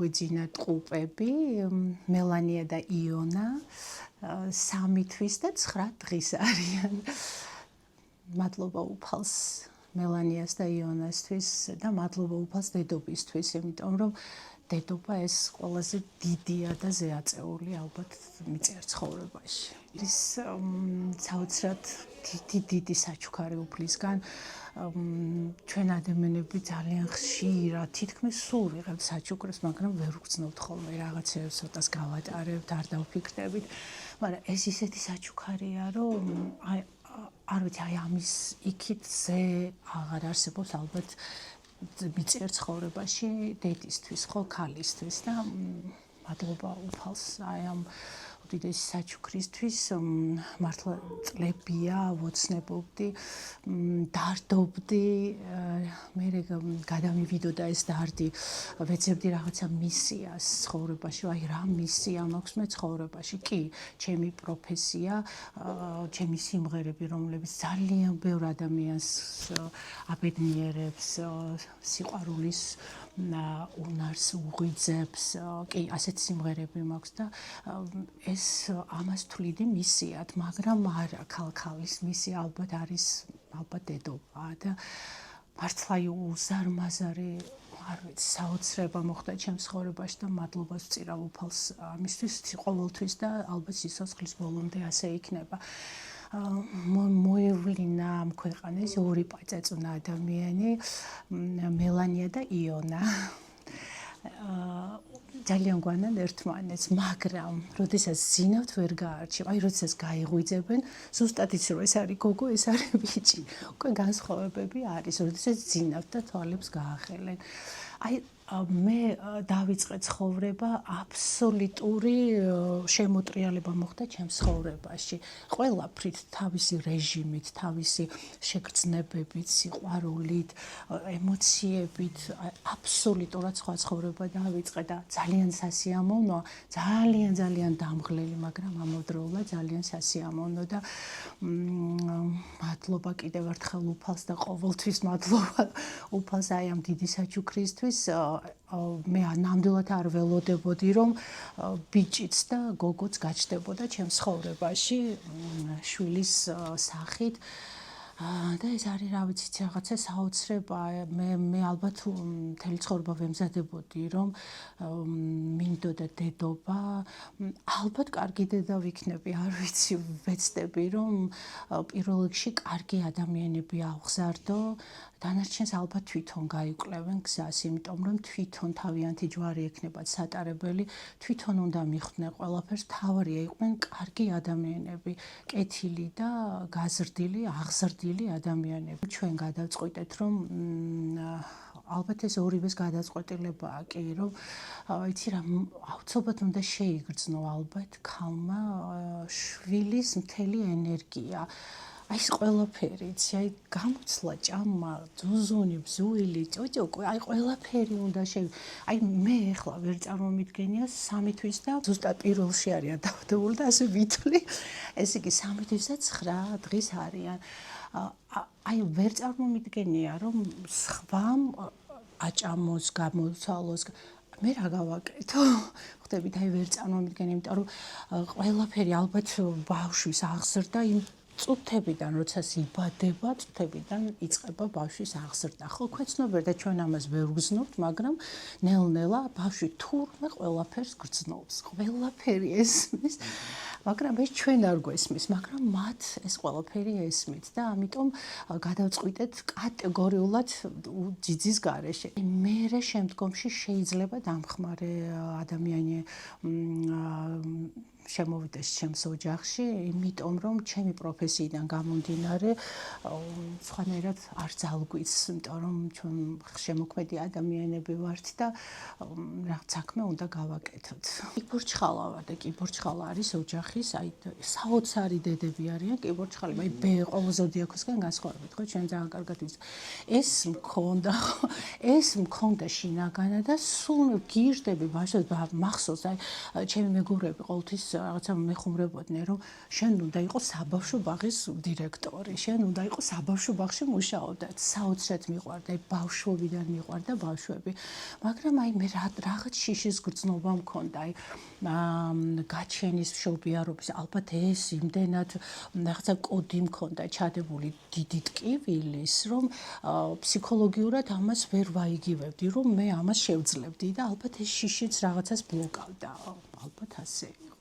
გვიძინა ტყუპები, მელანია და იონა, 3 თვის და 9 დღის არიან. მადლობა უფალს მელანიას და იონასთვის და მადლობა უფალს დედობისთვის, იმიტომ რომ დედობა ეს ყველაზე დიდია და ზეაწეული ალბათ მიწერ ცხოვრებაში. ის საოცრად დიდი საჩუქარი უფლისგან ჩვენ ადამიანები ძალიან ხშირად თითქმის სულ ვიღებთ საჩუქრებს, მაგრამ ვერ ვგრძნობთ ხოლმე რაღაცებს, ცოტას გავატარებთ, არ დავფიქრდებით, მაგრამ ეს ისეთი საჩუქარია, რომ არ ვიცი, ამის იქით ზე აღარ არსებობს ალბათ მიწერ ცხოვრებაში დედისთვის, ხო, ქალისთვის და მადლობა უფალს ამ უდიდესი საჩუქრისთვის, მართლა წლებია ვოცნებობდი, დარდობდი, მე გადამივიდოდა ეს დარდი, ვეძებდი რაღაცა მისიას ცხოვრებაში, აი რა მისია მაქვს მე ცხოვრებაში, კი, ჩემი პროფესია, ჩემი სიმღერები, რომლებიც ძალიან ბევრ ადამიანს აბედნიერებს, სიყვარულის უნარს უღვიძებს, კი, ასეთ სიმღერები მაქვს და ეს ამას თვლიდი მისიად, მაგრამ არა ქალქალის მისია ალბათ არის ალბათ დედობა და მართლა უზარმაზარი არ ვიცი საოცრება მოხდა ჩემს ცხოვრებაში და მადლობას ვწირავ უფალს ამისთვის ყოველთვის და ალბათ სიცოცხლის ბოლომდე ასე იქნება. მოევლინა ამ ქვეყანას 2 პაწაწუნა ადამიანი, მელანია და იონა. ძალიან გვანან ერთმანეთს, მაგრამ როდესაც ზინავთ ვერ გაარჩევ. აი როდესაც გაიღვიძებენ, ზუსტად იცი რომ ეს არის გოგო, ეს არის ბიჭი. უკვე განსხვავებები არის, როდესაც ზინავთ და თვალებს გაახელენ. აი მე დავიწყე ცხოვრება, აბსოლუტური შემოტრიალება მოხდა ჩემს ცხოვრებაში. ყველაფრით, თავისი რეჟიმით, თავისი შეგრძნებებით, სიყვარულით, ემოციებით, აბსოლუტურად სხვა ცხოვრება დავიწყე და ძალიან სასიამოვნოა, ძალიან დამღლელი, მაგრამ ამავდროულად ძალიან სასიამოვნო და მადლობა კიდევ ერთხელ უფალს და ყოველთვის მადლობა უფალს აი ამ დიდი საჩუქრისთვის. მე ნამდვილად არ ველოდებოდი, რომ ბიჭიც და გოგოც გაჩნდებოდა ჩემს ცხოვრებაში, შვილის სახით. და ეს არის რა ვიცი რაღაცა საოცრება, მე ალბათ მთელი ცხოვრება ვემზადებოდი, რომ მინდოდა დედობა, ალბათ კარგი დედა ვიქნები, არ ვიცი, ვეცდები, რომ პირველ რიგში კარგი ადამიანები ავხსარდო, დანარჩენს ალბათ თვითონ გაიკლევენ გზას, იმიტომ რომ თვითონ თავიანთი ჯვარი ექნებათ სატარებელი, თვითონ უნდა მიხვდნენ ყველაფერს, თავარია იყვნენ კარგი ადამიანები, კეთილი და გაზრდილი, აღზრდილი ადამიანები. ჩვენ გადავწყვიტეთ, რომ ალბათ ეს ორივეს გადაწყვეტილებაა კი, რომ იცი რა, აუცილებლად უნდა შეიგრძნო ალბათ ქალმა შვილის მთელი ენერგია. აი ეს ყველაფერი, იცი, აი გამოცლა, ჭამა, ძუზუნი, ბზუილი, ჭოჭო, აი ყველაფერი უნდა აი მე ახლა ვერ წარმომიდგენია 3 თვის და ზუსტად პირველში არიან დავდებული და ასე ვითვლი. ეს იგი 3 თვის და 9 დღის არიან. აი ვერ წარმომიდგენია, რომ სხვამ აჭამოს, გამოცვალოს, მე რა გავაკეთო? ხვდებით, აი ვერ წარმომიდგენია, იმიტომ რომ ყველაფერი ალბათ ბავშვის აღზრდა იმ წუთებიდან, როდესაც იბადება, წუთებიდან იწყება ბავშვის აღზრდა. ხო, ქვეცნობერ და ჩვენ ამას ვერ ვგრძნობთ, მაგრამ ნელ-ნელა ბავშვი თურმე ყველაფერს გრძნობს. ყველაფერი ესმის, მაგრამ ეს ჩვენ არ გვესმის, მაგრამ მათ ეს ყველაფერი ესმით და ამიტომ გადავწყვიტეთ კატეგორიულად ძიძის გარეშე. მერე შემდგომში შეიძლება დამხმარე ადამიანი შემოვიდეს ჩემს ოჯახში, იმიტომ რომ ჩემი პროფესიიდან გამომდინარე სხვანაირად არ ძალგვიც, იმიტომ რომ ჩვენ შემოქმედი ადამიანები ვართ და რაღაც საქმე უნდა გავაკეთოთ. კიბორჩხალა ვარ და კიბორჩხალა არის ოჯახის, აი საოცარი დედები არიან კიბორჩხალები, აი ყოველ ზოდიაქოსგან განსხვავებით, ხო, ჩვენ ძალიან კარგად ვიცით. ეს მქონდა შინაგანა და სულ გირდები ბავშვებს, მახსოვს, აი ჩემი მეგობრები ყოველთვის რაღაცა მეხუმრებოდნენ, რომ შენ უნდა იყო საბავშვო ბაღის დირექტორი, შენ უნდა იყო საბავშვო ბაღში მუშაობდა. საოცრად მიყვარდა, ბავშვობიდან მიყვარდა ბავშვები. მაგრამ აი მე რაღაც შიშის გრძნობა მქონდა, აი გაჩენის მშობიარობის, ალბათ ეს იმდენად რაღაცა კოდი მქონდა ჩადებული დიდი ტკივილის, რომ ფსიქოლოგიურად ამას ვერ ვაიგივებდი, რომ მე ამას შევძლებდი და ალბათ ეს შიშიც რაღაცას ბლოკავდა. ალბათ ასე იყო.